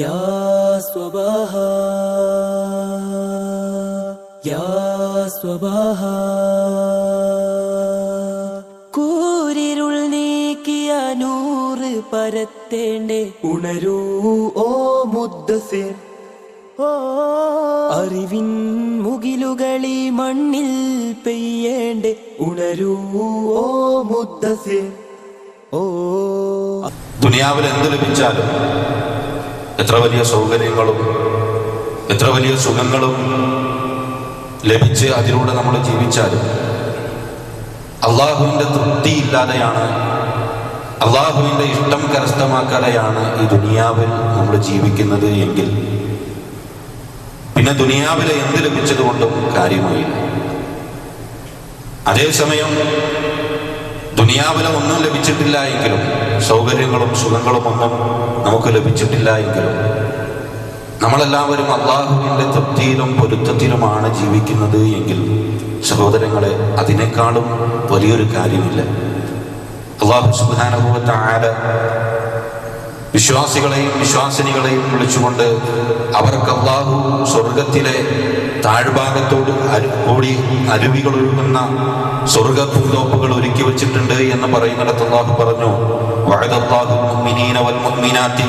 യാ സ്വബാഹ യാ സ്വബാഹ കൂരിരുൾ നീക്കിയ നൂറ് പരത്തേണ്ടേ ഉണരൂ ഓ മുദ്ദസിർ. അറിവിൻ മുകിലുകളി മണ്ണിൽ പെയ്യേണ്ടേ ഉണരൂ ഓ മുദ്ദസിർ. ദുനിയാവിൽ എന്ത് ലഭിച്ചാലും, എത്ര വലിയ സൗകര്യങ്ങളും എത്ര വലിയ സുഖങ്ങളും ലഭിച്ച് അതിലൂടെ നമ്മൾ ജീവിച്ചാലും അള്ളാഹുവിൻ്റെ തൃപ്തിയില്ലാതെയാണ്, അള്ളാഹുവിൻ്റെ ഇഷ്ടം കരസ്ഥമാക്കാതെയാണ് ഈ ദുനിയാവിൽ നമ്മൾ ജീവിക്കുന്നത് എങ്കിൽ പിന്നെ ദുനിയാവിലെ എന്ത് ലഭിച്ചതുകൊണ്ടും കാര്യമായില്ല. അതേസമയം ദുനിയാവിലെ ഒന്നും ലഭിച്ചിട്ടില്ല എങ്കിലും, സൗകര്യങ്ങളും സുഖങ്ങളും ഒന്നും നമുക്ക് ലഭിച്ചിട്ടില്ല എങ്കിലും, നമ്മളെല്ലാവരും അള്ളാഹുവിൻ്റെ തൃപ്തിയിലും പൊരുത്തത്തിലുമാണ് ജീവിക്കുന്നത് എങ്കിൽ സഹോദരങ്ങളെ, അതിനേക്കാളും വലിയൊരു കാര്യമില്ല. അള്ളാഹു സുബ്ഹാനഹു വ തആല വിശ്വാസികളെയും വിശ്വാസിനികളെയും വിളിച്ചുകൊണ്ട് അവർക്ക് അള്ളാഹു സ്വർഗത്തിലെ താഴ്ഭാഗത്തോട് കൂടി അരുവികൾ ഒഴുകുന്ന സ്വർഗപ്പൂന്തോപ്പുകൾ ഒരുക്കി വെച്ചിട്ടുണ്ട് എന്ന് പറയുന്നിടത്ത് അള്ളാഹു പറഞ്ഞു, വഅദല്ലാഹു മുഅ്മിനീന വൽ മുഅ്മിനാത്തി.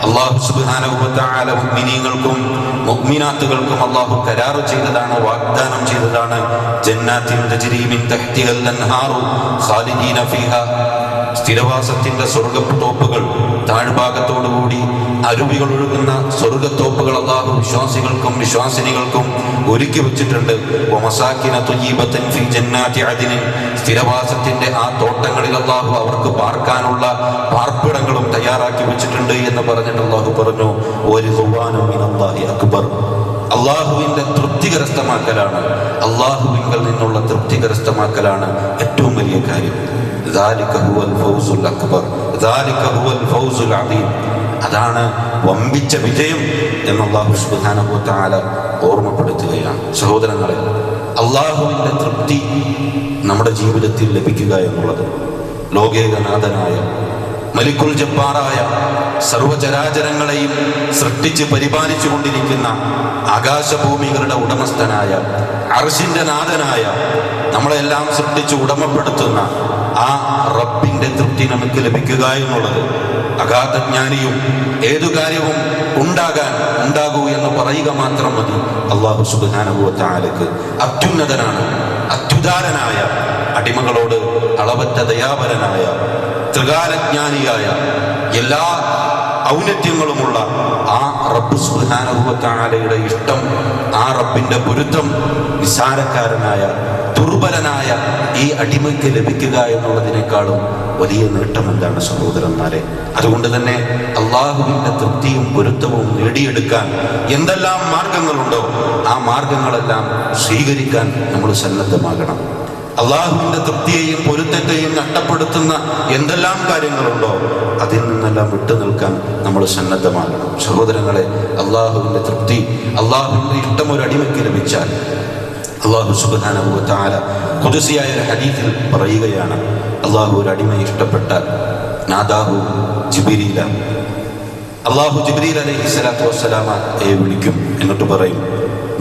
അള്ളാഹു സുബ്ഹാനഹു വ തആല മുഅ്മിനീങ്ങൾക്കും മുഅ്മിനാത്തുകൾക്കും അള്ളാഹു കരാർ ചെയ്തതാണ്, വാഗ്ദാനം ചെയ്തതാണ്. ജന്നാത്തിൻ തജ്രി മിൻ തഹ്തിഹൽ അൻഹാറു ഖാലിദീന ഫീഹാ. സ്ഥിരവാസത്തിന്റെ സ്വർഗത്തോപ്പുകൾ, താഴ്ഭാഗത്തോടുകൂടി അരുവികൾ ഒഴുകുന്ന സ്വർഗത്തോപ്പുകൾ അള്ളാഹു വിശ്വാസികൾക്കും വിശ്വാസിനികൾക്കും ഒരുക്കി വെച്ചിട്ടുണ്ട്. വമസാകിന ത്വയ്യിബതൻ ഫീ ജന്നാതി അദ്നിൻ. സ്ഥിരവാസത്തിന്റെ ആ തോട്ടങ്ങളിൽ അള്ളാഹു അവർക്ക് പാർക്കാനുള്ള പാർപ്പിടങ്ങളും തയ്യാറാക്കി വെച്ചിട്ടുണ്ട് എന്ന് പറഞ്ഞിട്ട് അള്ളാഹു പറഞ്ഞു, വരിദ്വാനും മിനല്ലാഹി അക്ബർ. അള്ളാഹുവിന്റെ തൃപ്തി കരസ്ഥമാക്കലാണ്, അള്ളാഹുവിങ്കൽ നിന്നുള്ള തൃപ്തി കരസ്ഥമാക്കലാണ് ഏറ്റവും വലിയ കാര്യം. ദാലിക ഹുവൽ ഫൗസുൽ അക്ബർ, ദാലിക ഹുവൽ ഫൗസുൽ അദീം. അതാണ് വമ്പിച്ച വിജയം എന്ന് അല്ലാഹു സുബ്ഹാനഹു വ തആല ഓർമ്മപ്പെടുത്തുകയാണ്. സഹോദരങ്ങളെ, അള്ളാഹുവിന്റെ തൃപ്തി നമ്മുടെ ജീവിതത്തിൽ ലഭിക്കുക എന്നുള്ളത് ലോകേകനാഥനായ മലിക്കുൽ ജബ്ബാറായ സർവചരാചരങ്ങളെയും സൃഷ്ടിച്ച് പരിപാലിച്ചു കൊണ്ടിരിക്കുന്ന ആകാശഭൂമികളുടെ ഉടമസ്ഥനായ അർശിന്റെ നാഥനായ നമ്മളെല്ലാം സൃഷ്ടിച്ച് ഉടമപ്പെടുത്തുന്ന ആ റബ്ബിന്റെ തൃപ്തി നമുക്ക് ലഭിക്കുക എന്നുള്ളത് അഗാധജ്ഞാനിയും ഏതു കാര്യവും ഉണ്ടാകൂ എന്ന് പറയുക മാത്രം മതി. അല്ലാഹു സുബ്ഹാനഹു വ തആലക്ക് അത്യുന്നതനാണ്, അത്യുദാരനായ, അടിമകളോട് അളവറ്റ ദയാപരനായ, ത്രികാലജ്ഞാനിയായ, എല്ലാ ഔന്നത്യങ്ങളുമുള്ള ആ റബ്ബ് സുബ്ഹാനഹു വ തആലയുടെ ഇഷ്ടം, ആ റബ്ബിന്റെ പൊരുത്തം നിസാരക്കാരനായ ദുർബലനായ ഈ അടിമയ്ക്ക് ലഭിക്കുക എന്നുള്ളതിനേക്കാളും വലിയ നേട്ടം എന്താണ് സഹോദരന്മാരെ? അതുകൊണ്ട് തന്നെ അള്ളാഹുവിന്റെ തൃപ്തിയും പൊരുത്തവും നേടിയെടുക്കാൻ എന്തെല്ലാം മാർഗങ്ങളുണ്ടോ ആ മാർഗങ്ങളെല്ലാം സ്വീകരിക്കാൻ നമ്മൾ സന്നദ്ധമാകണം. അള്ളാഹുവിന്റെ തൃപ്തിയെയും പൊരുത്തത്തെയും നഷ്ടപ്പെടുത്തുന്ന എന്തെല്ലാം കാര്യങ്ങളുണ്ടോ അതിൽ നിന്നെല്ലാം വിട്ടു നിൽക്കാൻ നമ്മൾ സന്നദ്ധമാകണം. സഹോദരങ്ങളെ, അള്ളാഹുവിന്റെ തൃപ്തി, അള്ളാഹുവിന്റെ ഇഷ്ടം ഒരു അടിമയ്ക്ക് ലഭിച്ചാൽ അള്ളാഹു സുബ്ഹാനഹു വ തആല ഖുദ്സിയായ ഒരു ഹദീസിൽ പറയുകയാണ്, അള്ളാഹു ഒരു അടിമയെ ഇഷ്ടപ്പെട്ടാൽ നാദാഹു ജിബ്രീല, അള്ളാഹു ജിബ്രീൽ അലൈഹിസ്സലാത്തു വസ്സലാമയെ വിളിക്കും. എന്നിട്ട് പറയും,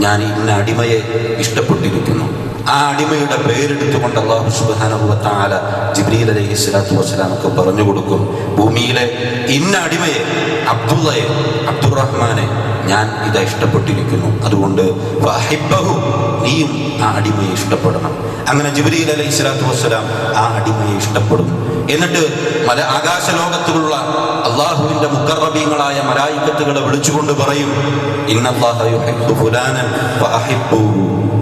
ഞാൻ ഇന്ന അടിമയെ ഇഷ്ടപ്പെട്ടിരിക്കുന്നു. ആ അടിമയുടെ പേരെടുത്തുകൊണ്ട് അള്ളാഹു സുബ്ഹാനഹു വ തആല ജിബ്രീൽ അലൈഹിസ്സലാത്തു വസ്സലാമക്ക് പറഞ്ഞു കൊടുക്കും, ഭൂമിയിലെ ഇന്ന അടിമയെ, അബ്ദുള്ളയെ, അബ്ദുറഹ്മാനെ ഞാൻ ഇതാ ഇഷ്ടപ്പെട്ടിരിക്കുന്നു, അതുകൊണ്ട് ഫഅഹിബ്ബഹു, നീയും ആ അടിമയെ ഇഷ്ടപ്പെടണം. അങ്ങനെ ജിബ്രീൽ അലൈഹിസ്സലാത്തു വസ്സലാം ആ അടിമയെ ഇഷ്ടപ്പെടും. എന്നിട്ട് ആകാശലോകത്തിലുള്ള അള്ളാഹുവിന്റെ മുഖറബീങ്ങളായ മലായികത്തുകളെ വിളിച്ചുകൊണ്ട് പറയും, ഇന്നല്ലാഹ യുഹിബ്ബു ഫുലാനൻ ഫഅഹിബ്ബുഹു.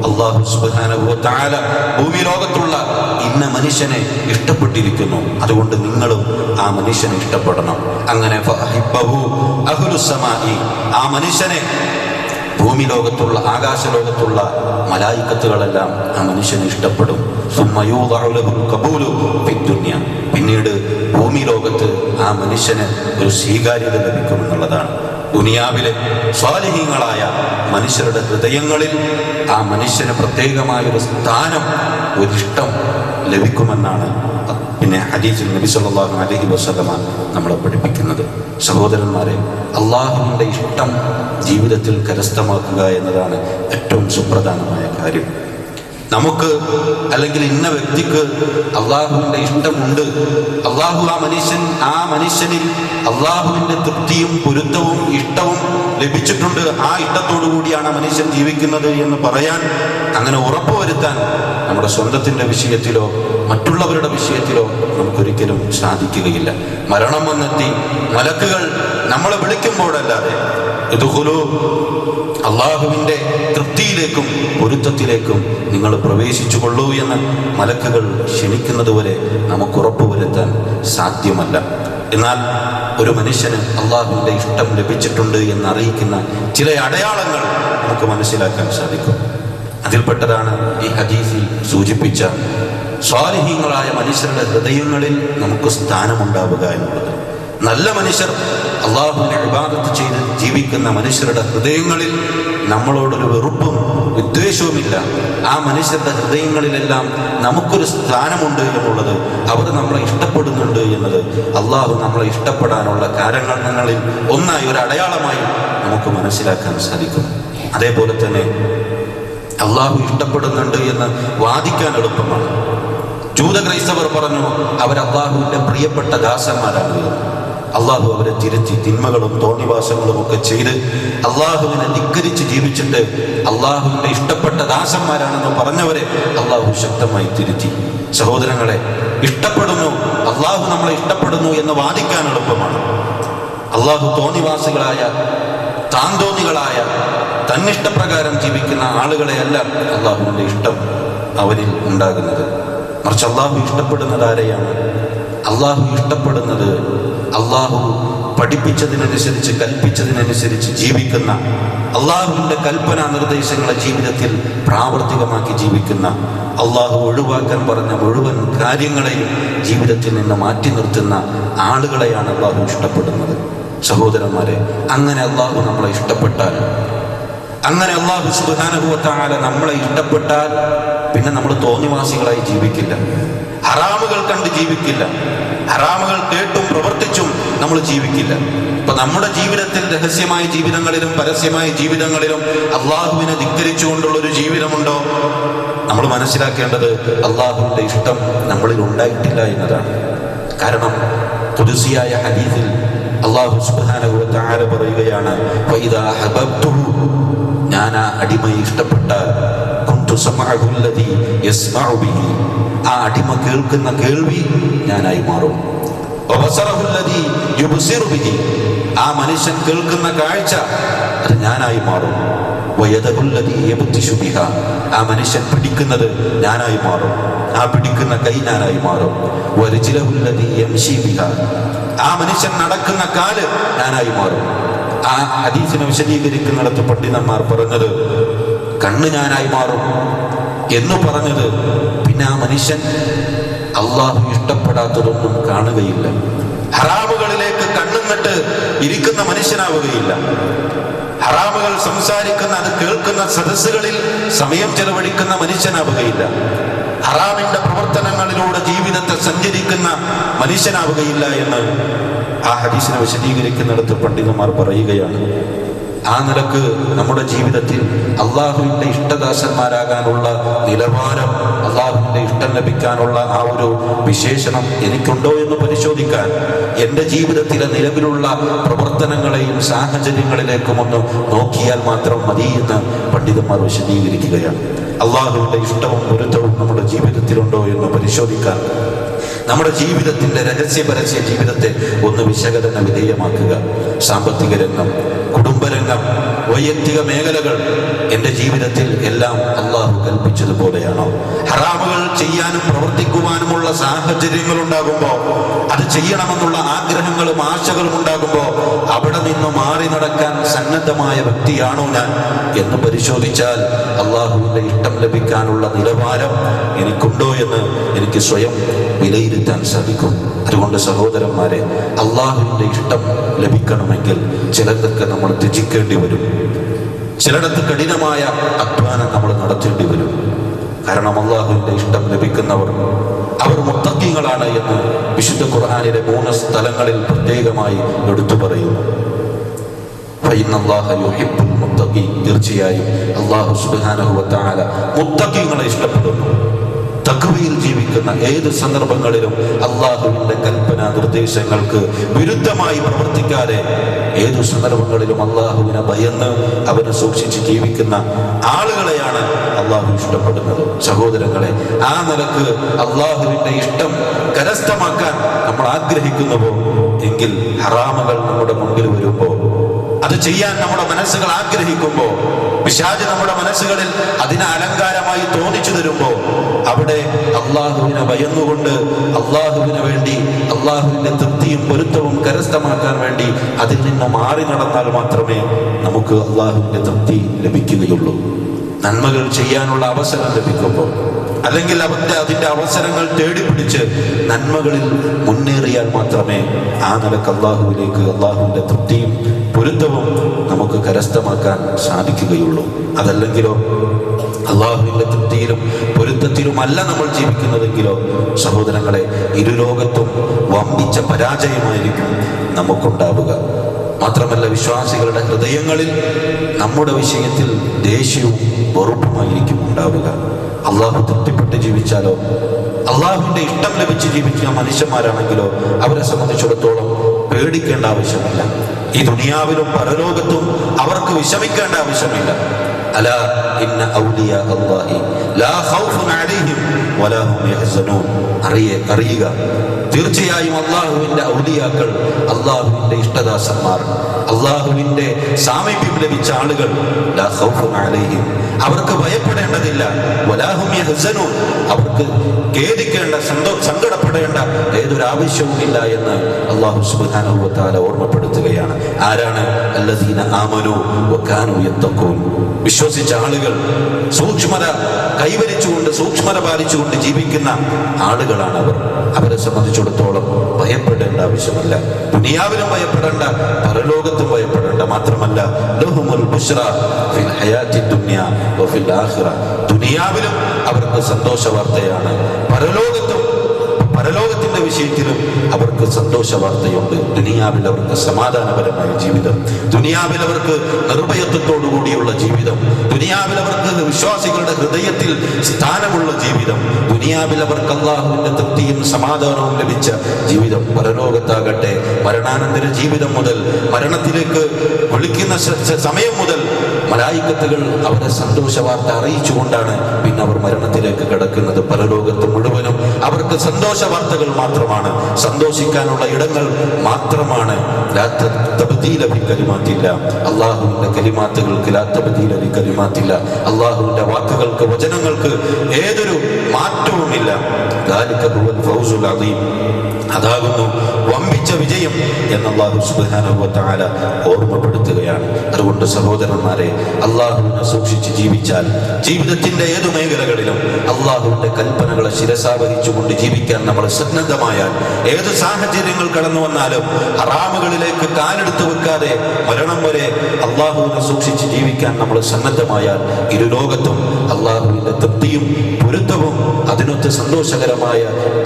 അല്ലാഹു സുബ്ഹാനഹു വ തആല ഭൂമി ലോകത്തുള്ള ഇന്ന മനുഷ്യനെ ഇഷ്ടപ്പെട്ടിരിക്കുന്നു, അതുകൊണ്ട് നിങ്ങളും ആ മനുഷ്യനെ ഇഷ്ടപ്പെടണം. അങ്ങനെ ഫഅഹിബ്ബഹു അഹ്ലുസ് സമാഇ, ആ മനുഷ്യനെ ഭൂമി ലോകത്തുള്ള ആകാശലോകത്തുള്ള മലായികത്തുകളെല്ലാം ആ മനുഷ്യനെ ഇഷ്ടപ്പെടും. പിന്നീട് ഭൂമി ലോകത്ത് ആ മനുഷ്യന് ഒരു സ്വീകാര്യത ലഭിക്കുമെന്നുള്ളതാണ്. ദുനിയാവിലെ സ്വാലിഹീങ്ങളായ മനുഷ്യരുടെ ഹൃദയങ്ങളിൽ ആ മനുഷ്യന് പ്രത്യേകമായൊരു സ്ഥാനം, ഒരിഷ്ടം ലഭിക്കുമെന്നാണ് പിന്നെ ഹദീസിൽ നബി സല്ലല്ലാഹു അലൈഹി വസല്ലമ നമ്മളെ പഠിപ്പിക്കുന്നത്. സഹോദരന്മാരെ, അള്ളാഹുവിൻ്റെ ഇഷ്ടം ജീവിതത്തിൽ കരസ്ഥമാക്കുക എന്നതാണ് ഏറ്റവും സുപ്രധാനമായ കാര്യം. നമുക്ക് അല്ലെങ്കിൽ ഇന്ന വ്യക്തിക്ക് അള്ളാഹുവിൻ്റെ ഇഷ്ടമുണ്ട്, അള്ളാഹു ആ മനുഷ്യനിൽ അള്ളാഹുവിൻ്റെ തൃപ്തിയും പൊരുത്തവും ഇഷ്ടവും ലഭിച്ചിട്ടുണ്ട്, ആ ഇഷ്ടത്തോടു കൂടിയാണ് ആ മനുഷ്യൻ ജീവിക്കുന്നത് എന്ന് പറയാൻ, അങ്ങനെ ഉറപ്പുവരുത്താൻ നമ്മുടെ സ്വന്തത്തിൻ്റെ വിഷയത്തിലോ മറ്റുള്ളവരുടെ വിഷയത്തിലോ നമുക്കൊരിക്കലും സാധിക്കുകയില്ല. മരണം വന്നെത്തി മലക്കുകൾ നമ്മളെ വിളിക്കുമ്പോഴല്ലാതെ ഇദ്ഖുലൂ, അള്ളാഹുവിൻ്റെ തൃപ്തിയിലേക്കും പൊരുത്തത്തിലേക്കും നിങ്ങൾ പ്രവേശിച്ചു കൊള്ളൂ എന്ന് മലക്കുകൾ ക്ഷണിക്കുന്നതുവരെ നമുക്ക് ഉറപ്പുവരുത്താൻ സാധ്യമല്ല. എന്നാൽ ഒരു മനുഷ്യന് അള്ളാഹുവിൻ്റെ ഇഷ്ടം ലഭിച്ചിട്ടുണ്ട് എന്നറിയിക്കുന്ന ചില അടയാളങ്ങൾ നമുക്ക് മനസ്സിലാക്കാൻ സാധിക്കും. അതിൽപ്പെട്ടതാണ് ഈ ഹദീസിൽ സൂചിപ്പിച്ച സ്വാലിഹീങ്ങളായ മനുഷ്യരുടെ ഹൃദയങ്ങളിൽ നമുക്ക് സ്ഥാനമുണ്ടാവുക എന്നുള്ളത്. നല്ല മനുഷ്യർ, അള്ളാഹുവിനെ ഇബാദത്ത് ചെയ്ത് ജീവിക്കുന്ന മനുഷ്യരുടെ ഹൃദയങ്ങളിൽ നമ്മളോടൊരു വെറുപ്പും വിദ്വേഷവുമില്ല. ആ മനുഷ്യരുടെ ഹൃദയങ്ങളിലെല്ലാം നമുക്കൊരു സ്ഥാനമുണ്ട് എന്നുള്ളത്, അവർ നമ്മളെ ഇഷ്ടപ്പെടുന്നുണ്ട് എന്നത് അള്ളാഹു നമ്മളെ ഇഷ്ടപ്പെടാനുള്ള കാരണങ്ങളിൽ ഒന്നായി, ഒരു അടയാളമായി നമുക്ക് മനസ്സിലാക്കാൻ സാധിക്കും. അതേപോലെ തന്നെ അള്ളാഹു ഇഷ്ടപ്പെടുന്നുണ്ട് എന്ന് വാദിക്കാൻ എളുപ്പമാണ്. ജൂതക്രൈസ്തവർ പറഞ്ഞു അവർ അള്ളാഹുവിൻ്റെ പ്രിയപ്പെട്ട ദാസന്മാരാണ്. അള്ളാഹു അവരെ തിരുത്തി, തിന്മകളും തോന്നിവാസങ്ങളും ഒക്കെ ചെയ്ത് അള്ളാഹുവിനെ ധിക്കരിച്ച് ജീവിച്ചിട്ട് അള്ളാഹുവിൻ്റെ ഇഷ്ടപ്പെട്ട ദാസന്മാരാണെന്ന് പറഞ്ഞവരെ അള്ളാഹു ശക്തമായി തിരുത്തി. സഹോദരങ്ങളെ, ഇഷ്ടപ്പെടുന്നു, അള്ളാഹു നമ്മളെ ഇഷ്ടപ്പെടുന്നു എന്ന് വാദിക്കാൻ എളുപ്പമാണ്. അള്ളാഹു തോന്നിവാസികളായ, താന്തോന്നികളായ, തന്നിഷ്ടപ്രകാരം ജീവിക്കുന്ന ആളുകളെയല്ല അള്ളാഹുവിൻ്റെ ഇഷ്ടം അവരിൽ ഉണ്ടാകുന്നത്. മറിച്ച് അള്ളാഹു ഇഷ്ടപ്പെടുന്നത് ആരെയാണ്? അള്ളാഹു ഇഷ്ടപ്പെടുന്നത് അള്ളാഹു പഠിപ്പിച്ചതിനനുസരിച്ച്, കൽപ്പിച്ചതിനനുസരിച്ച് ജീവിക്കുന്ന, അള്ളാഹുവിൻ്റെ കൽപ്പനാ നിർദ്ദേശങ്ങളെ ജീവിതത്തിൽ പ്രാവർത്തികമാക്കി ജീവിക്കുന്ന, അള്ളാഹു ഒഴിവാക്കാൻ പറഞ്ഞ മുഴുവൻ കാര്യങ്ങളെയും ജീവിതത്തിൽ നിന്ന് മാറ്റി നിർത്തുന്ന ആളുകളെയാണ് അള്ളാഹു ഇഷ്ടപ്പെടുന്നത്. സഹോദരന്മാരെ, അങ്ങനെ അള്ളാഹു നമ്മളെ ഇഷ്ടപ്പെട്ടാൽ, അങ്ങനെ അള്ളാഹു സുബ്ഹാനഹു വ തആല നമ്മളെ ഇഷ്ടപ്പെട്ടാൽ പിന്നെ നമ്മൾ തോന്നിവാസികളായി ജീവിക്കില്ല, ഹറാമുകൾ കണ്ട് ജീവിക്കില്ല, ഹറാമുകൾ കേട്ടും പ്രവർത്തിച്ചും നമ്മൾ ജീവിക്കില്ല. ഇപ്പൊ നമ്മുടെ ജീവിതത്തിൽ രഹസ്യമായ ജീവിതങ്ങളിലും പരസ്യമായ ജീവിതങ്ങളിലും അള്ളാഹുവിനെ ധിക്കരിച്ചുകൊണ്ടുള്ള ഒരു ജീവിതമുണ്ടോ? നമ്മൾ മനസ്സിലാക്കേണ്ടത് അള്ളാഹുവിൻ്റെ ഇഷ്ടം നമ്മളിൽ ഉണ്ടായിട്ടില്ല എന്നതാണ്. കാരണം ഖുദ്സിയായ ഹദീസിൽ അള്ളാഹു സുബ്ഹാനഹു വ തആല പറയുകയാണ്, ഫഇദാ ഹബബ്തുഹു, ഞാൻ ആ അടിമയെ ഇഷ്ടപ്പെട്ടാൽ, കുന്തു സമഅഹു അല്ലദീ യസ്മഉ ബിഹി, ആ അടിമ കേൾക്കുന്ന കേൾവി ഞാനായി മാറും. വബസറഹു അല്ലദീ യുബ്സിറു ബിഹി, ആ മനുഷ്യൻ കേൾക്കുന്ന കാഴ്ച അത് ഞാനായി മാറും. വയദഹു അല്ലദീ യബ്തിശു ബിഹാ, ആ മനുഷ്യൻ പിടിക്കുന്നത് ഞാനായി മാറും, ആ പിടിക്കുന്ന കൈ ഞാനായി മാറും. വരിജ്ലഹു അല്ലദീ യംശി ബിഹാ, ആ മനുഷ്യൻ നടക്കുന്ന കാല് ഞാനായി മാറും. ആ ഹദീസിനെ വിശദീകരിക്കുന്നിടത്ത് പണ്ഡിതന്മാർ പറഞ്ഞത് കണ്ണ് ഞാനായി മാറും എന്ന് പറഞ്ഞത്, പിന്നെ ആ മനുഷ്യൻ അള്ളാഹു ഇഷ്ടപ്പെടാത്തതൊന്നും കാണുകയില്ല, ഹറാമുകളിലേക്ക് കണ്ണുന്നിട്ട് ഇരിക്കുന്ന മനുഷ്യനാവുകയില്ല, ഹറാമുകൾ സംസാരിക്കുന്ന, അത് കേൾക്കുന്ന സദസ്സുകളിൽ സമയം ചെലവഴിക്കുന്ന മനുഷ്യനാവുകയില്ല, ഹറാമിന്റെ പ്രവർത്തനങ്ങളിലൂടെ ജീവിതത്തെ സഞ്ചരിക്കുന്ന മനുഷ്യനാവുകയില്ല എന്ന് ആ ഹദീസിനെ വിശദീകരിക്കുന്നിടത്ത് പണ്ഡിതന്മാർ പറയുകയാണ്. ആ നിലക്ക് നമ്മുടെ ജീവിതത്തിൽ അള്ളാഹുവിൻ്റെ ഇഷ്ടദാസന്മാരാകാനുള്ള നിലവാരം, അള്ളാഹുവിൻ്റെ ഇഷ്ടം ലഭിക്കാനുള്ള ആ ഒരു വിശേഷണം എനിക്കുണ്ടോ എന്ന് പരിശോധിക്കാൻ എൻ്റെ ജീവിതത്തിലെ നിലവിലുള്ള പ്രവർത്തനങ്ങളെയും സാഹചര്യങ്ങളിലേക്കും ഒന്ന് നോക്കിയാൽ മാത്രം മതി എന്ന് പണ്ഡിതന്മാർ വിശദീകരിക്കുകയാണ്. അള്ളാഹുവിൻ്റെ ഇഷ്ടവും പൊരുത്തവും നമ്മുടെ ജീവിതത്തിലുണ്ടോ എന്ന് പരിശോധിക്കാൻ നമ്മുടെ ജീവിതത്തിൻ്റെ രഹസ്യ പരസ്യ ജീവിതത്തെ ഒന്ന് വിശകലന വിധേയമാക്കുക. സാമ്പത്തിക രംഗം, കുടുംബരംഗം, വൈയക്തിക മേഖലകൾ, എൻ്റെ ജീവിതത്തിൽ എല്ലാം അള്ളാഹു കൽപ്പിച്ചതുപോലെയാണോ? ഹറാമുകൾ ചെയ്യാനും പ്രവർത്തിക്കുവാനുമുള്ള സാഹചര്യങ്ങൾ ഉണ്ടാകുമ്പോൾ, അത് ചെയ്യണമെന്നുള്ള ആഗ്രഹങ്ങളും ആശകളും ഉണ്ടാകുമ്പോൾ അവിടെ നിന്ന് മാറി നടക്കാൻ സന്നദ്ധമായ വ്യക്തിയാണോ ഞാൻ എന്ന് പരിശോധിച്ചാൽ അള്ളാഹുവിൻ്റെ ഇഷ്ടം ലഭിക്കാനുള്ള നിലവാരം എനിക്കുണ്ടോ എന്ന് എനിക്ക് സ്വയം വിലയിരുത്താൻ സാധിക്കും. അതുകൊണ്ട് സഹോദരന്മാരെ, അള്ളാഹുവിൻ്റെ ഇഷ്ടം ലഭിക്കണമെങ്കിൽ ചിലതൊക്കെ നമ്മൾ ത്യജിക്കേണ്ടി വരും, ചിലയിടത്ത് കഠിനമായ അധ്വാനം നമ്മൾ നടത്തേണ്ടി വരും. കാരണം അള്ളാഹുവിന്റെ ഇഷ്ടം ലഭിക്കുന്നവർ അവർ മുത്തഖീങ്ങളാണ് എന്ന് വിശുദ്ധ ഖുർആനിലെ 3 സ്ഥലങ്ങളിൽ പ്രത്യേകമായി എടുത്തു പറയുന്നു. തീർച്ചയായും അല്ലാഹു സുബ്ഹാനഹു വ തആല മുത്തഖീങ്ങളെ ഇഷ്ടപ്പെടുന്നു. തഖ്വയിൽ ജീവിക്കുന്ന ഏത് സന്ദർഭങ്ങളിലും അള്ളാഹുവിന്റെ കൽപ്പന നിർദ്ദേശങ്ങൾക്ക് വിരുദ്ധമായി പ്രവർത്തിക്കാതെ ഏതു സന്ദർഭങ്ങളിലും അള്ളാഹുവിനെ ഭയന്ന് അവനെ സൂക്ഷിച്ച് ജീവിക്കുന്ന ആളുകളെയാണ് അള്ളാഹു ഇഷ്ടപ്പെടുന്നത്. സഹോദരങ്ങളെ, ആ നിലക്ക് അള്ളാഹുവിന്റെ ഇഷ്ടം കരസ്ഥമാക്കാൻ നമ്മൾ ആഗ്രഹിക്കുന്നുവോ എങ്കിൽ ഹറാമുകൾ നമ്മുടെ മുമ്പിൽ വരുമ്പോൾ, അത് ചെയ്യാൻ നമ്മുടെ മനസ്സുകൾ ആഗ്രഹിക്കുമ്പോ, പിശാച് നമ്മുടെ മനസ്സുകളിൽ അതിനെ അലങ്കാരമായി തോന്നിച്ചു തരുമ്പോ, അവിടെ അള്ളാഹുവിനെ ഭയന്നുകൊണ്ട് അള്ളാഹുവിന് വേണ്ടി അള്ളാഹുവിന്റെ തൃപ്തിയും പൊരുത്തവും കരസ്ഥമാക്കാൻ വേണ്ടി അതിൽ നിന്ന് മാറി നടന്നാൽ മാത്രമേ നമുക്ക് അള്ളാഹുവിന്റെ തൃപ്തി ലഭിക്കുകയുള്ളൂ. നന്മകൾ ചെയ്യാനുള്ള അവസരം ലഭിക്കുമ്പോൾ, അല്ലെങ്കിൽ അതിന്റെ അവസരങ്ങൾ തേടിപ്പിടിച്ച് നന്മകളിൽ മുന്നേറിയാൽ മാത്രമേ ആ നിലക്ക് അള്ളാഹുവിലേക്ക് അള്ളാഹുവിന്റെ തൃപ്തിയും പൊരുത്തവും നമുക്ക് കരസ്ഥമാക്കാൻ സാധിക്കുകയുള്ളൂ. അതല്ലെങ്കിലോ അള്ളാഹുവിന്റെ തൃപ്തിയിലും പൊരുത്തത്തിലുമല്ല നമ്മൾ ജീവിക്കുന്നതെങ്കിലോ സഹോദരങ്ങളെ, ഇരുലോകത്തും വമ്പിച്ച പരാജയമായിരിക്കും നമുക്കുണ്ടാവുക. മാത്രമല്ല, വിശ്വാസികളുടെ ഹൃദയങ്ങളിൽ നമ്മുടെ വിഷയത്തിൽ ദേഷ്യവും വെറുപ്പുമായിരിക്കും ഉണ്ടാവുക. അള്ളാഹു തൃപ്തിപ്പെട്ട് ജീവിച്ചാലോ, അള്ളാഹുവിന്റെ ഇഷ്ടം ലഭിച്ച് ജീവിക്കുന്ന മനുഷ്യന്മാരാണെങ്കിലോ അവരെ സംബന്ധിച്ചിടത്തോളം പേടിക്കേണ്ട ആവശ്യമില്ല. ഈ ദുനിയാവിലും പരലോകത്തും അവർക്ക് വിഷമിക്കേണ്ട ആവശ്യമില്ല. അലാ ഇന്ന ഔലിയാ അല്ലാഹി ലാ ഖൗഫുൻ അലൈഹിം വലാ ഹും യഹ്സനൂൻ. അറിയുക, തീർച്ചയായും അള്ളാഹുവിന്റെ ഔലിയാക്കൾ, അള്ളാഹുവിന്റെ ഇഷ്ടദാസന്മാർ, അള്ളാഹുവിന്റെ സാമീപ്യം ലഭിച്ച ആളുകൾ, ലാ ഖൗഫുൻ അലൈഹിം, അവർക്ക് ഭയപ്പെടേണ്ടതില്ല, വലാ ഹും യഹ്സനൂൻ, അവർക്ക് ഖേദിക്കേണ്ട സങ്കടപ്പെടേണ്ട ഏതൊരു ആവശ്യവുമില്ല എന്ന് അല്ലാഹു സുബ്ഹാനഹു വ തആല ഓർമ്മപ്പെടുത്തുകയാണ്. ആരാണ്? അല്ലദീന ആമനൂ വകാനൂ യത്തഖൂൻ. വിശ്വസിച്ച ആളുകൾ, സൂക്ഷ്മത കൈവരിച്ചുകൊണ്ട് സൂക്ഷ്മത പാലിച്ചുകൊണ്ട് ജീവിക്കുന്ന ആളുകളാണ് അവർ. അവരെ സംബന്ധിച്ചിടത്തോളം ഭയപ്പെടേണ്ട ആവശ്യമില്ല. ദുനിയാവിലും ഭയപ്പെടേണ്ട, പരലോകത്തും ഭയപ്പെടേണ്ട. മാത്രമല്ല, ലഹുമുൽ ബുശ്റാ ഫിൽ ഹയാത്തി ദുനിയ വഫിൽ ആഖിറ. ദുനിയാവിലും അവർക്ക് സന്തോഷ വാർത്തയാണ്, പരലോകത്തിന്റെ വിഷയത്തിലും അവർക്ക് സന്തോഷ വാർത്തയുണ്ട്. ദുനിയാവിൽ അവർക്ക് സമാധാനപരമായ ജീവിതം, ദുനിയാവിൽ അവർക്ക് നിർഭയത്വത്തോടുകൂടിയുള്ള ജീവിതം, ദുനിയാവിൽ അവർക്ക് വിശ്വാസികളുടെ ഹൃദയത്തിൽ സ്ഥാനമുള്ള ജീവിതം, ദുനിയാവിൽ അവർക്ക് അള്ളാഹുവിന്റെ തൃപ്തിയും സമാധാനവും ലഭിച്ച ജീവിതം. പരലോകത്താകട്ടെ, മരണാനന്തര ജീവിതം മുതൽ, മരണത്തിലേക്ക് വിളിക്കുന്ന സമയം മുതൽ മലായിക്കത്തുകൾ അവരെ സന്തോഷ വാർത്ത അറിയിച്ചുകൊണ്ടാണ് പിന്നെ അവർ മരണത്തിലേക്ക് കിടക്കുന്നത്. പരലോകത്ത് മുഴുവനും അവർക്ക് സന്തോഷ വാർത്തകൾ മാത്രമാണ്, സന്തോഷിക്കാനുള്ള ഇടങ്ങൾ മാത്രമാണ്. അള്ളാഹുവിന്റെ കലിമാത്തുകൾക്ക് ലാ തബ്ദീല ലി കലിമാത്തില്ല, അള്ളാഹുവിന്റെ വാക്കുകൾക്ക്, വചനങ്ങൾക്ക് ഏതൊരു മാറ്റവുമില്ല. ദാലിക ഹുവൽ ഫൗസുൽ അദീം, അതാകുന്നു വമ്പിച്ച വിജയം എന്ന് അല്ലാഹു സുബ്ഹാനഹു വ തആല ഓർമ്മപ്പെടുത്തുകയാണ്. അതുകൊണ്ട് സഹോദരന്മാരെ, അള്ളാഹുവിനെ സൂക്ഷിച്ച് ജീവിച്ചാൽ, ജീവിതത്തിന്റെ ഏതു മേഖലകളിലും അള്ളാഹുവിന്റെ കൽപ്പനകളെ ശിരസാവഹിച്ചുകൊണ്ട് ജീവിക്കാൻ നമ്മൾ സന്നദ്ധമായാൽ, ഏത് സാഹചര്യങ്ങൾ കടന്നു വന്നാലും ഹറാമുകളിലേക്ക് കാലെടുത്തു വെക്കാതെ മരണം വരെ അള്ളാഹുവിനെ സൂക്ഷിച്ച് ജീവിക്കാൻ നമ്മൾ സന്നദ്ധമായാൽ, ഇരുലോകത്തും അള്ളാഹുവിന്റെ തൃപ്തിയും പൊരുത്തവും അതിനൊത്ത് സന്തോഷകരമായ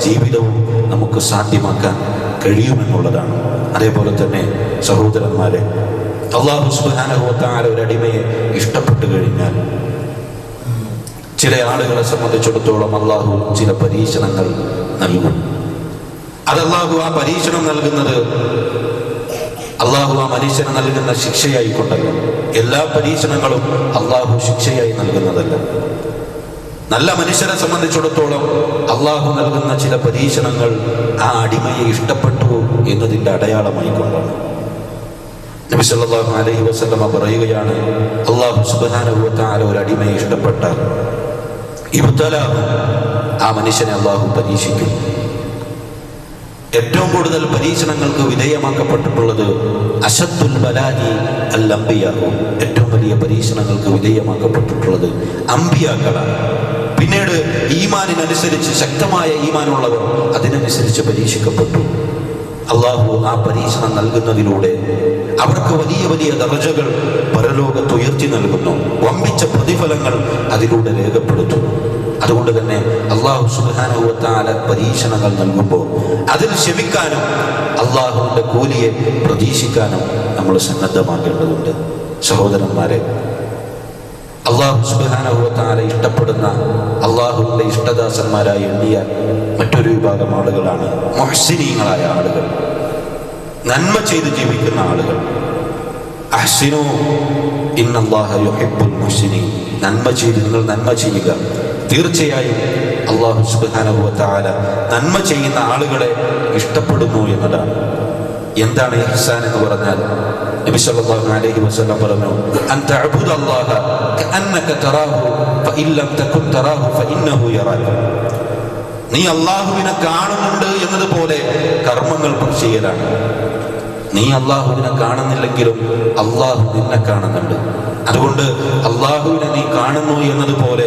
ജീവിതവും നമുക്ക് സാധ്യമാക്കാൻ കഴിയുമെന്നുള്ളതാണ്. അതേപോലെ തന്നെ സഹോദരന്മാരെ, അല്ലാഹു സുബ്ഹാനഹു വ തആല ഒരു അടിമയെ ഇഷ്ടപ്പെട്ടു കഴിഞ്ഞാൽ, ചില ആളുകളെ സംബന്ധിച്ചിടത്തോളം അള്ളാഹു ചില പരീക്ഷണങ്ങൾ നൽകും. അതല്ലാഹു ആ പരീക്ഷണം നൽകുന്നത്, അള്ളാഹു ആ മനുഷ്യന് നൽകുന്ന ശിക്ഷയായിക്കൊണ്ടല്ല. എല്ലാ പരീക്ഷണങ്ങളും അള്ളാഹു ശിക്ഷയായി നൽകുന്നതല്ല. നല്ല മനുഷ്യരെ സംബന്ധിച്ചിടത്തോളം അള്ളാഹു നൽകുന്ന ചില പരീക്ഷണങ്ങൾ ആ അടിമയെ ഇഷ്ടപ്പെട്ടു എന്നതിൻ്റെ അടയാളമായിക്കൊണ്ടാണ്. നബി സല്ലല്ലാഹു അലൈഹി വസല്ലമ പറയുകയാണ്, അല്ലാഹു സുബ്ഹാനഹു വ തആല ഒരു അടിമയെ ഇഷ്ടപ്പെട്ടാൽ ഇബ്തലാഹു, ആ മനുഷ്യനെ അള്ളാഹു പരീക്ഷിക്കും. ഏറ്റവും കൂടുതൽ പരീക്ഷണങ്ങൾക്ക് വിധേയമാക്കപ്പെട്ടിട്ടുള്ളത് അശദ്ദുൽ ബലാഇ അൽ അംബിയാഹു, ഏറ്റവും വലിയ പരീക്ഷണങ്ങൾക്ക് വിധേയമാക്കപ്പെട്ടിട്ടുള്ളത് അംബിയാക്കളാണ്. പിന്നീട് ഈമാനിനനുസരിച്ച്, ശക്തമായ ഈമാനുള്ളവർ അതിനനുസരിച്ച് പരീക്ഷിക്കപ്പെട്ടു. അള്ളാഹു ആ പരീക്ഷണം നൽകുന്നതിലൂടെ അവർക്ക് വലിയ വലിയ ദറജകൾ പരലോകത്ത് ഉയർത്തി നൽകുന്നു, വമ്പിച്ച പ്രതിഫലങ്ങൾ അതിലൂടെ രേഖപ്പെടുത്തുന്നു. അതുകൊണ്ട് തന്നെ അല്ലാഹു സുബ്ഹാനഹു വ തആല പരീക്ഷണങ്ങൾ നൽകുമ്പോൾ അതിൽ ക്ഷമിക്കാനും അല്ലാഹുവിന്റെ കൂലിയെ പ്രതീക്ഷിക്കാനും നമ്മൾ സന്നദ്ധമാകേണ്ടതുണ്ട്. സഹോദരന്മാരെ, അല്ലാഹു സുബ്ഹാനഹു വ തആല ഇഷ്ടപ്പെടുന്ന അല്ലാഹുവിന്റെ ഇഷ്ടദാസന്മാരായി എണ്ണിയ മറ്റൊരു വിഭാഗം ആളുകളാണ് മുഹ്സിനീങ്ങളായ ആളുകൾ, നന്മ ചെയ്ത് ജീവിക്കുന്ന ആളുകൾ. അഹ്സിനൂ ഇന്നല്ലാഹ യുഹിബ്ബുൽ മുഹ്സിനീൻ. നന്മ ചെയ്ത് നിങ്ങൾ നന്മ ചെയ്യുക. തീർച്ചയായും അല്ലാഹു സുബ്ഹാനഹു വ തആല നന്മ ചെയ്യുന്ന ആളുകളെ ഇഷ്ടപ്പെടുന്നു എന്നതാണ്. എന്താണ് ഇഹ്സാൻ എന്ന് പറഞ്ഞാൽ? നബി സല്ലല്ലാഹു അലൈഹി വസല്ലം പറഞ്ഞു, അൻ തഅബുദല്ലാഹ കഅന്നക തറാഹു ഫഇൻ ലം തകുൻ തറാഹു ഫഇന്നഹു യറാക. നീ അല്ലാഹുവിനെ കാണുന്നുണ്ട് എന്നതുപോലെ കർമ്മങ്ങൾ ചെയ്യലാണ്. നീ അല്ലാഹുവിനെ കാണുന്നില്ലെങ്കിലും അല്ലാഹു നിന്നെ കാണുന്നുണ്ട്. അതുകൊണ്ട് അല്ലാഹുവിനെ നീ കാണുന്നു എന്നതുപോലെ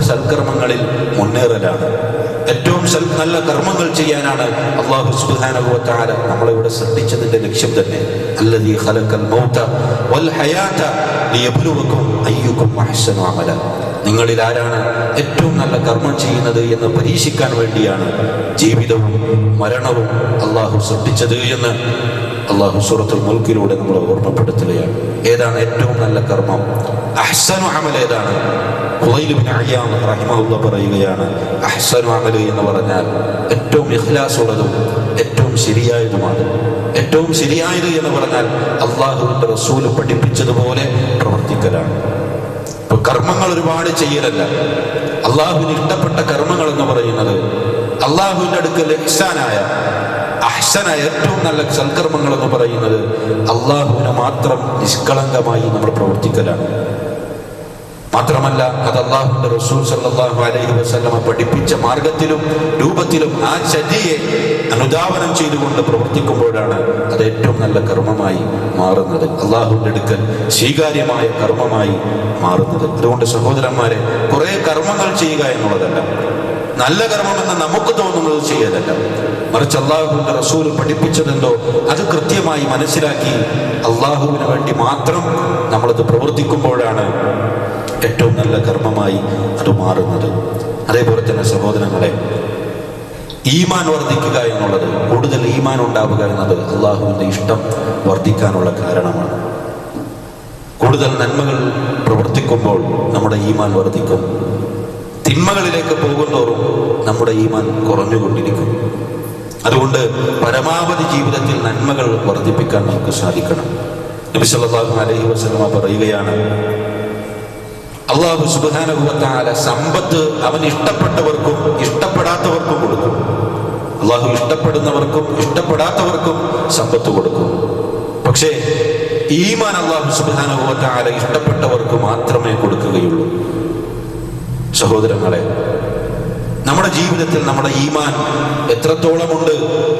സൽക്കർമ്മങ്ങളിൽ മുന്നേറലാണ്. ഏറ്റവും നല്ല കർമ്മങ്ങൾ ചെയ്യാനാണ് അല്ലാഹു സുബ്ഹാനഹു വ തആല നമ്മളിവിടെ സൃഷ്ടിച്ചതിന്റെ ലക്ഷ്യം തന്നെ. അല്ലദീ ഖലഖൽ മൗത വൽ ഹയാത ലിയബ്ലുവകും അയ്യുകും അഹ്സനു അമല. നിങ്ങളിൽ ആരാണ് ഏറ്റവും നല്ല കർമ്മം ചെയ്യുന്നത് എന്ന് പരീക്ഷിക്കാൻ വേണ്ടിയാണ് ജീവിതവും മരണവും അല്ലാഹു സൃഷ്ടിച്ചത് എന്ന് അല്ലാഹു സൂറത്തുൽ മുൽക്കിലൂടെ നമ്മൾ ഓർമ്മപ്പെടുത്തുകയാണ്. ഏതാണ് ഏറ്റവും നല്ല കർമ്മം? അഹ്സനു അമൽ ഏതാണ്? ഖുലൈൽ ഇബ്നു അയ്യാൻ റഹിമഹുല്ലാഹ് പറയുകയാണ്, അഹ്സനു അമൽ എന്ന് പറഞ്ഞാൽ ഏറ്റവും ഇഖ്ലാസുള്ളതും ഏറ്റവും ശരിയായതുമാണ്. ഏറ്റവും ശരിയായത് എന്ന് പറഞ്ഞാൽ അല്ലാഹുവിന്റെ റസൂൽ പഠിപ്പിച്ചതുപോലെ പ്രവർത്തിക്കലാണ്. ഇപ്പൊ കർമ്മങ്ങൾ ഒരുപാട് ചെയ്യലല്ല. അള്ളാഹുവിന് ഇഷ്ടപ്പെട്ട കർമ്മങ്ങൾ എന്ന് പറയുന്നത് അള്ളാഹുവിന്റെ അടുക്കൽ അഹ്സനായ ഏറ്റവും നല്ല സൽക്കർമ്മങ്ങൾ എന്ന് പറയുന്നത് അള്ളാഹുവിനെ മാത്രം നിഷ്കളങ്കമായി നമ്മൾ പ്രവർത്തിക്കലാണ്. മാത്രമല്ല അത് അല്ലാഹുവിന്റെ റസൂൽ സല്ലല്ലാഹു അലൈഹി വസല്ലമ പഠിപ്പിച്ച മാർഗത്തിലും രൂപത്തിലും ആ ചര്യയെ അനുധാവനം ചെയ്തുകൊണ്ട് പ്രവർത്തിക്കുമ്പോഴാണ് അത് ഏറ്റവും നല്ല കർമ്മമായി മാറുന്നത്, അല്ലാഹുവിന്റെ അടുക്കൽ സ്വീകാര്യമായ കർമ്മമായി മാറുന്നത്. അതുകൊണ്ട് സഹോദരന്മാരെ, കുറെ കർമ്മങ്ങൾ ചെയ്യുക എന്നുള്ളതല്ല, നല്ല കർമ്മമെന്ന് നമുക്ക് തോന്നുന്നത് ചെയ്യലല്ല, മറിച്ച് അല്ലാഹുവിന്റെ റസൂൽ പഠിപ്പിച്ചതെന്തോ അത് കൃത്യമായി മനസ്സിലാക്കി അല്ലാഹുവിന് വേണ്ടി മാത്രം നമ്മളത് പ്രവർത്തിക്കുമ്പോഴാണ് ഏറ്റവും നല്ല കർമ്മമായി അത് മാറുന്നത്. അതേപോലെ തന്നെ സഹോദരങ്ങളെ, ഈമാൻ വർദ്ധിക്കുക എന്നുള്ളത്, കൂടുതൽ ഈമാൻ ഉണ്ടാവുക എന്നത് അല്ലാഹുവിന്റെ ഇഷ്ടം വർദ്ധിക്കാനുള്ള കാരണമാണ്. കൂടുതൽ നന്മകൾ പ്രവർത്തിക്കുമ്പോൾ നമ്മുടെ ഈമാൻ വർദ്ധിക്കും. തിന്മകളിലേക്ക് പോകുന്തോറും നമ്മുടെ ഈമാൻ കുറഞ്ഞുകൊണ്ടിരിക്കും. അതുകൊണ്ട് പരമാവധി ജീവിതത്തിൽ നന്മകൾ വർദ്ധിപ്പിക്കാൻ നമുക്ക് സാധിക്കണം. നബി സല്ലല്ലാഹു അലൈഹി വസല്ലമ പറയുകയാണ്, അല്ലാഹു സുബ്ഹാനഹു വ തആല സമ്പത്ത് അവൻ ഇഷ്ടപ്പെട്ടവർക്കും ഇഷ്ടപ്പെടാത്തവർക്കും കൊടുക്കും. അല്ലാഹു ഇഷ്ടപ്പെടുന്നവർക്കും ഇഷ്ടപ്പെടാത്തവർക്കും സമ്പത്ത് കൊടുക്കും. പക്ഷേ ഈമാൻ അല്ലാഹു സുബ്ഹാനഹു വ തആല ഇഷ്ടപ്പെട്ടവർക്ക് മാത്രമേ കൊടുക്കുകയുള്ളൂ. സഹോദരങ്ങളെ, നമ്മുടെ ജീവിതത്തിൽ നമ്മുടെ ഈമാൻ എത്രത്തോളമുണ്ട്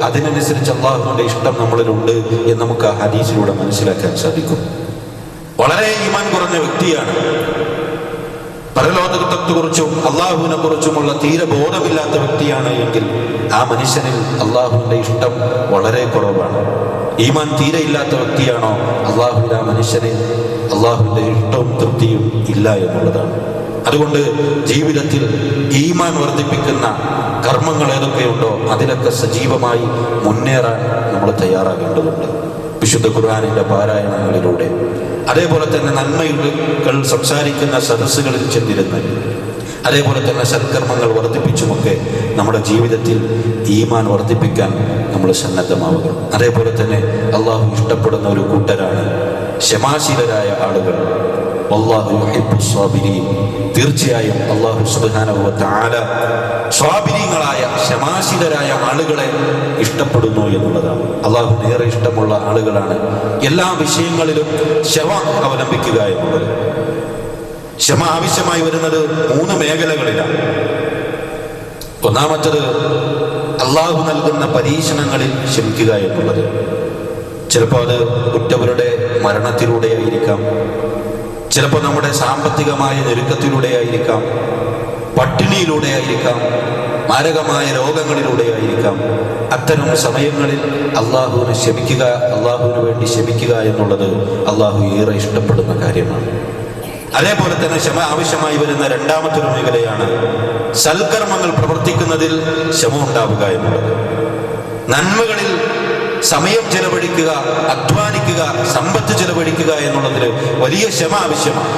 അതിനനുസരിച്ച് അല്ലാഹുവിന്റെ ഇഷ്ടം നമ്മളിലുണ്ട് എന്ന് നമുക്ക് ആ ഹദീസിലൂടെ മനസ്സിലാക്കാൻ സാധിക്കും. വളരെ ഈമാൻ കുറഞ്ഞ വ്യക്തിയാണ്, പരലോകത്തെക്കുറിച്ചും അള്ളാഹുവിനെ കുറിച്ചുമുള്ള തീരെ ബോധമില്ലാത്ത വ്യക്തിയാണ് എങ്കിൽ ആ മനുഷ്യനിൽ അള്ളാഹുവിന്റെ ഇഷ്ടം വളരെ കുറവാണ്. ഈമാൻ തീരെ ഇല്ലാത്ത വ്യക്തിയാണോ അള്ളാഹുവിന്റെ ആ മനുഷ്യന് അള്ളാഹുവിന്റെ ഇഷ്ടവും തൃപ്തിയും ഇല്ല എന്നുള്ളതാണ്. അതുകൊണ്ട് ജീവിതത്തിൽ ഈമാൻ വർദ്ധിപ്പിക്കുന്ന കർമ്മങ്ങൾ ഏതൊക്കെയുണ്ടോ അതിലൊക്കെ സജീവമായി മുന്നേറാൻ നമ്മൾ തയ്യാറാകേണ്ടതുണ്ട്. വിശുദ്ധ ഖുർആനിന്റെ പാരായണങ്ങളിലൂടെ, അതേപോലെ തന്നെ നന്മകൾ സംസാരിക്കുന്ന സദസ്സുകളിൽ ചെന്നിരുന്ന്, അതേപോലെ തന്നെ സൽക്കർമ്മങ്ങൾ വർദ്ധിപ്പിച്ചുമൊക്കെ നമ്മുടെ ജീവിതത്തിൽ ഈമാൻ വർദ്ധിപ്പിക്കാൻ നമ്മൾ സന്നദ്ധമാവുക. അതേപോലെ തന്നെ അള്ളാഹു ഇഷ്ടപ്പെടുന്ന ഒരു കൂട്ടരാണ് ക്ഷമാശീലരായ ആളുകൾ. വല്ലാഹു യുഹിബ്ബുസ് സ്വാബിരീൻ. തീർച്ചയായും അല്ലാഹു സുബ്ഹാനഹു വ തആല സ്വാബിരീങ്ങളായ ക്ഷമാശീലരായ ആളുകളെ ഇഷ്ടപ്പെടുന്നു എന്നുള്ളതാണ്. അല്ലാഹുവിന് ഏറെ ഇഷ്ടമുള്ള ആളുകളാണ് എല്ലാ വിഷയങ്ങളിലും ക്ഷമ അവലംബിക്കുക എന്നുള്ളത്. ക്ഷമ ആവശ്യമായി വരുന്നത് 3 മേഖലകളിലാണ്. ഒന്നാമത്തത് അല്ലാഹു നൽകുന്ന പരീക്ഷണങ്ങളിൽ ക്ഷമിക്കുക എന്നുള്ളത്. ചിലപ്പോൾ അത് ഉറ്റവരുടെ മരണത്തിലൂടെയായിരിക്കാം, ചിലപ്പോൾ നമ്മുടെ സാമ്പത്തികമായ ഞെരുക്കത്തിലൂടെയായിരിക്കാം, പട്ടിണിയിലൂടെയായിരിക്കാം, മാരകമായ രോഗങ്ങളിലൂടെയായിരിക്കാം. അത്തരം സമയങ്ങളിൽ അള്ളാഹുവിനെ ക്ഷമിക്കുക, അള്ളാഹുവിന് വേണ്ടി ക്ഷമിക്കുക എന്നുള്ളത് അള്ളാഹു ഏറെ ഇഷ്ടപ്പെടുന്ന കാര്യമാണ്. അതേപോലെ തന്നെ ക്ഷമ ആവശ്യമായി വരുന്ന രണ്ടാമത്തെ ഒരു മേഖലയാണ് സൽക്കർമ്മങ്ങൾ പ്രവർത്തിക്കുന്നതിൽ ക്ഷമ ഉണ്ടാവുക എന്നുള്ളത്. നന്മകളിൽ സമയം ചെലവഴിക്കുക, അധ്വാനിക്കുക, സമ്പത്ത് ചെലവഴിക്കുക എന്നുള്ളതിൽ വലിയ ക്ഷമ ആവശ്യമാണ്.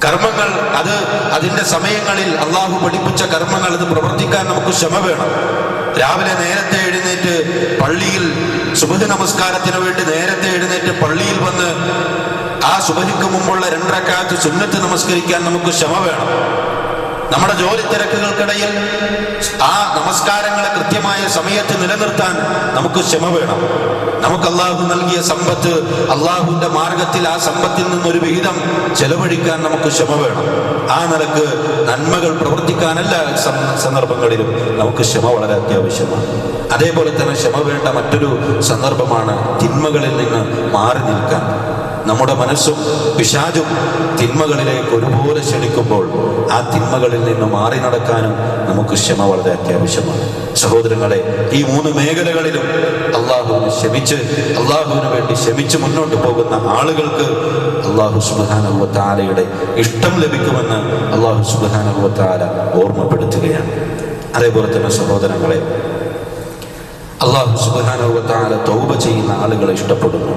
കർമ്മങ്ങൾ അതിന്റെ സമയങ്ങളിൽ അള്ളാഹു പഠിപ്പിച്ച കർമ്മങ്ങൾ അത് പ്രവർത്തിക്കാൻ നമുക്ക് ക്ഷമ വേണം. രാവിലെ നേരത്തെ എഴുന്നേറ്റ് പള്ളിയിൽ സുബഹ് നമസ്കാരത്തിന് വേണ്ടി നേരത്തെ എഴുന്നേറ്റ് പള്ളിയിൽ വന്ന് ആ സുബഹിക്ക് മുമ്പുള്ള 2 റക്അത്ത് സുന്നത്ത് നമസ്കരിക്കാൻ നമുക്ക് ക്ഷമ വേണം. നമ്മുടെ ജോലി തിരക്കുകൾക്കിടയിൽ ആ നമസ്കാരങ്ങളെ കൃത്യമായ സമയത്ത് നിലനിർത്താൻ നമുക്ക് ക്ഷമ വേണം. നമുക്ക് അള്ളാഹു നൽകിയ സമ്പത്ത്, അള്ളാഹുവിന്റെ മാർഗത്തിൽ ആ സമ്പത്തിൽ നിന്നൊരു വിഹിതം ചെലവഴിക്കാൻ നമുക്ക് ക്ഷമ വേണം. ആ നിലക്ക് നന്മകൾ പ്രവർത്തിക്കാനെല്ലാ സന്ദർഭങ്ങളിലും നമുക്ക് ക്ഷമ വളരെ അത്യാവശ്യമാണ്. അതേപോലെ തന്നെ ക്ഷമ വേണ്ട മറ്റൊരു സന്ദർഭമാണ് തിന്മകളിൽ നിന്ന് മാറി നിൽക്കാൻ. നമ്മുടെ മനസ്സും പിശാചും തിന്മകളിലേക്ക് ഒരുപോലെ ക്ഷണിക്കുമ്പോൾ ആ തിന്മകളിൽ നിന്ന് മാറി നടക്കാനും നമുക്ക് ക്ഷമ വളരെ അത്യാവശ്യമാണ്. സഹോദരങ്ങളെ, ഈ 3 മേഖലകളിലും അള്ളാഹുവിന് വേണ്ടി ക്ഷമിച്ച് മുന്നോട്ട് പോകുന്ന ആളുകൾക്ക് അള്ളാഹു സുബ്ഹാനഹു വ തആലയുടെ ഇഷ്ടം ലഭിക്കുമെന്ന് അള്ളാഹു സുബ്ഹാനഹു വ തആല ഓർമ്മപ്പെടുത്തുകയാണ്. അതേപോലെ തന്നെ സഹോദരങ്ങളെ, അള്ളാഹു സുബ്ഹാനഹു വ തആല തൗബ ചെയ്യുന്ന ആളുകളെ ഇഷ്ടപ്പെടുന്നു.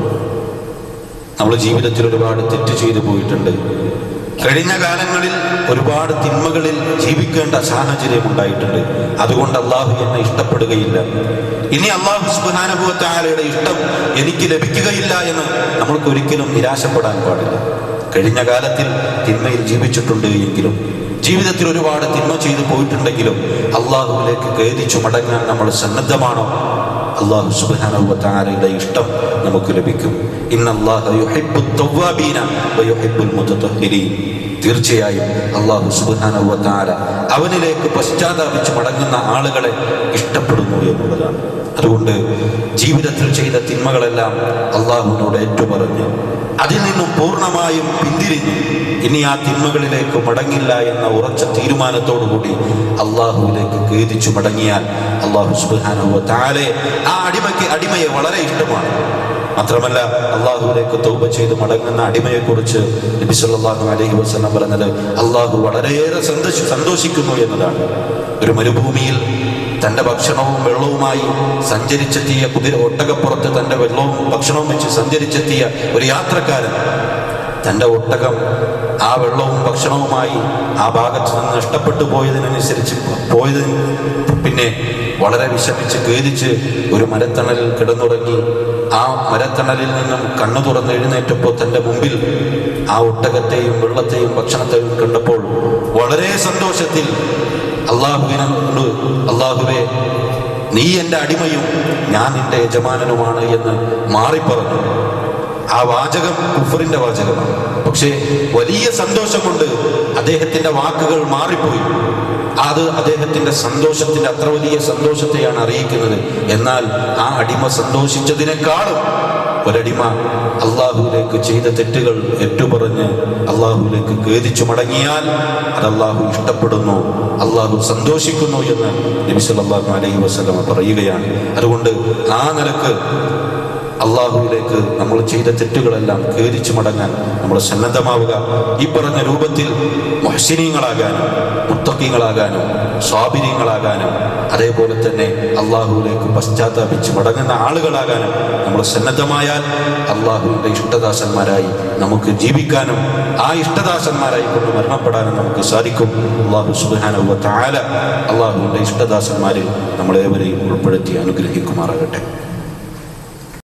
നമ്മൾ ജീവിതത്തിൽ ഒരുപാട് തെറ്റ് ചെയ്തു പോയിട്ടുണ്ട്. കഴിഞ്ഞ കാലങ്ങളിൽ ഒരുപാട് തിന്മകളിൽ ജീവിക്കേണ്ട സാഹചര്യം ഉണ്ടായിട്ടുണ്ട്. അതുകൊണ്ട് അള്ളാഹു എന്നെ ഇഷ്ടപ്പെടുകയില്ല, ഇനി അള്ളാഹു സുബ്ഹാനഹു വ തആലയുടെ ഇഷ്ടം എനിക്ക് ലഭിക്കുകയില്ല എന്ന് നമ്മൾക്ക് ഒരിക്കലും നിരാശപ്പെടാൻ പാടില്ല. കഴിഞ്ഞ കാലത്തിൽ തിന്മയിൽ ജീവിച്ചിട്ടുണ്ട് എങ്കിലും, ജീവിതത്തിൽ ഒരുപാട് തിന്മ ചെയ്തു പോയിട്ടുണ്ടെങ്കിലും അള്ളാഹുവിലേക്ക് ഖേദിച്ചു മടങ്ങാൻ നമ്മൾ സന്നദ്ധമാണോ? അള്ളാഹു സുബ്ഹാനഹു വ തആലയുടെ ഇഷ്ടം നമുക്ക് ലഭിക്കും. ഇന്നല്ലാഹ യുഹിബ്ബുത് തവ്വാബീന വ യുഹിബ്ബുൽ മുതതഹിരീൻ. തീർച്ചയായും അള്ളാഹു സുബ്ഹാനഹു വ തആല അവനിലേക്ക് പശ്ചാത്താപിച്ച് മടങ്ങുന്ന ആളുകളെ ഇഷ്ടപ്പെടുന്നു എന്നുള്ളതാണ്. അതുകൊണ്ട് ജീവിതത്തിൽ ചെയ്ത തിന്മകളെല്ലാം അള്ളാഹുവിനോട് ഏറ്റുപറഞ്ഞ് അതിൽ നിന്നും പൂർണ്ണമായും പിന്തിരിഞ്ഞ് ഇനി ആ തിന്മകളിലേക്ക് മടങ്ങില്ല എന്ന ഉറച്ച തീരുമാനത്തോടുകൂടി അള്ളാഹുവിലേക്ക് ഖേദിച്ചു മടങ്ങിയാൽ അള്ളാഹു സുബ്ഹാനഹു വ തആലയെ ആ അടിമയെ വളരെ ഇഷ്ടമാണ്. മാത്രമല്ല, അള്ളാഹുവിലേക്ക് തൗബ ചെയ്ത് മടങ്ങുന്ന അടിമയെക്കുറിച്ച് നബി സല്ലല്ലാഹു അലൈഹി വസല്ലം പറഞ്ഞത് അള്ളാഹു വളരെയേറെ സന്തോഷിക്കുന്നു എന്നതാണ്. ഒരു മരുഭൂമിയിൽ തൻ്റെ ഭക്ഷണവും വെള്ളവുമായി സഞ്ചരിച്ചെത്തിയ ഒട്ടകപ്പുറത്ത് തൻ്റെ വെള്ളവും ഭക്ഷണവും വെച്ച് സഞ്ചരിച്ചെത്തിയ ഒരു യാത്രക്കാരൻ തൻ്റെ ഒട്ടകം ആ വെള്ളവും ഭക്ഷണവുമായി ആ ഭാഗത്ത് നിന്ന് നഷ്ടപ്പെട്ടു പോയതിന് പിന്നെ വളരെ വിഷമിച്ച് ഖേദിച്ച് ഒരു മരത്തണലിൽ കിടന്നുറങ്ങി. ആ മരത്തണലിൽ നിന്നും കണ്ണു തുറന്ന് എഴുന്നേറ്റപ്പോൾ തൻ്റെ മുമ്പിൽ ആ ഒട്ടകത്തെയും വെള്ളത്തെയും ഭക്ഷണത്തെയും കണ്ടപ്പോൾ വളരെ സന്തോഷത്തിൽ അള്ളാഹുവിനോട്, അള്ളാഹുവേ, നീ എൻ്റെ അടിമയും ഞാൻ നിന്റെ യജമാനനുമാണ് എന്ന് മാറിപ്പറഞ്ഞു. ആ വാചകം കുഫറിന്റെ വാചകമാണ്. പക്ഷേ വലിയ സന്തോഷം കൊണ്ട് അദ്ദേഹത്തിന്റെ വാക്കുകൾ മാറിപ്പോയി. അത് അദ്ദേഹത്തിന്റെ സന്തോഷത്തിന്റെ അത്ര വലിയ സന്തോഷത്തെയാണ് അറിയിക്കുന്നത്. എന്നാൽ ആ അടിമ സന്തോഷിച്ചതിനേക്കാളും ഒരടിമ അള്ളാഹുവിലേക്ക് ചെയ്ത തെറ്റുകൾ ഏറ്റുപറഞ്ഞ് അള്ളാഹുവിലേക്ക് ഖേദിച്ചു മടങ്ങിയാൽ അത് അള്ളാഹു ഇഷ്ടപ്പെടുന്നു, അള്ളാഹു സന്തോഷിക്കുന്നു എന്ന് നബി സല്ലല്ലാഹു അലൈഹി വസല്ലം പറയുകയാണ്. അതുകൊണ്ട് ആ നിലക്ക് അള്ളാഹുവിലേക്ക് നമ്മൾ ചെയ്ത തെറ്റുകളെല്ലാം ഖേദിച്ചു മടങ്ങാൻ നമ്മൾ സന്നദ്ധമാവുക. ഈ പറഞ്ഞ രൂപത്തിൽ മുഹ്സിനീങ്ങളാകാനും മുത്തഖീങ്ങളാകാനും സ്വാബിരീങ്ങളാകാനും അതേപോലെ തന്നെ അള്ളാഹുവിലേക്ക് പശ്ചാത്താപിച്ച് മടങ്ങുന്ന ആളുകളാകാനും നമ്മൾ സന്നദ്ധമായാൽ അള്ളാഹുവിൻ്റെ ഇഷ്ടദാസന്മാരായി നമുക്ക് ജീവിക്കാനും ആ ഇഷ്ടദാസന്മാരായി കൊണ്ട് മരണപ്പെടാനും നമുക്ക് സാധിക്കും. അള്ളാഹു സുബ്ഹാനഹു വ തആല അള്ളാഹുവിൻ്റെ ഇഷ്ടദാസന്മാരിൽ നമ്മളേവരെയും ഉൾപ്പെടുത്തി അനുഗ്രഹിക്കുമാറാകട്ടെ.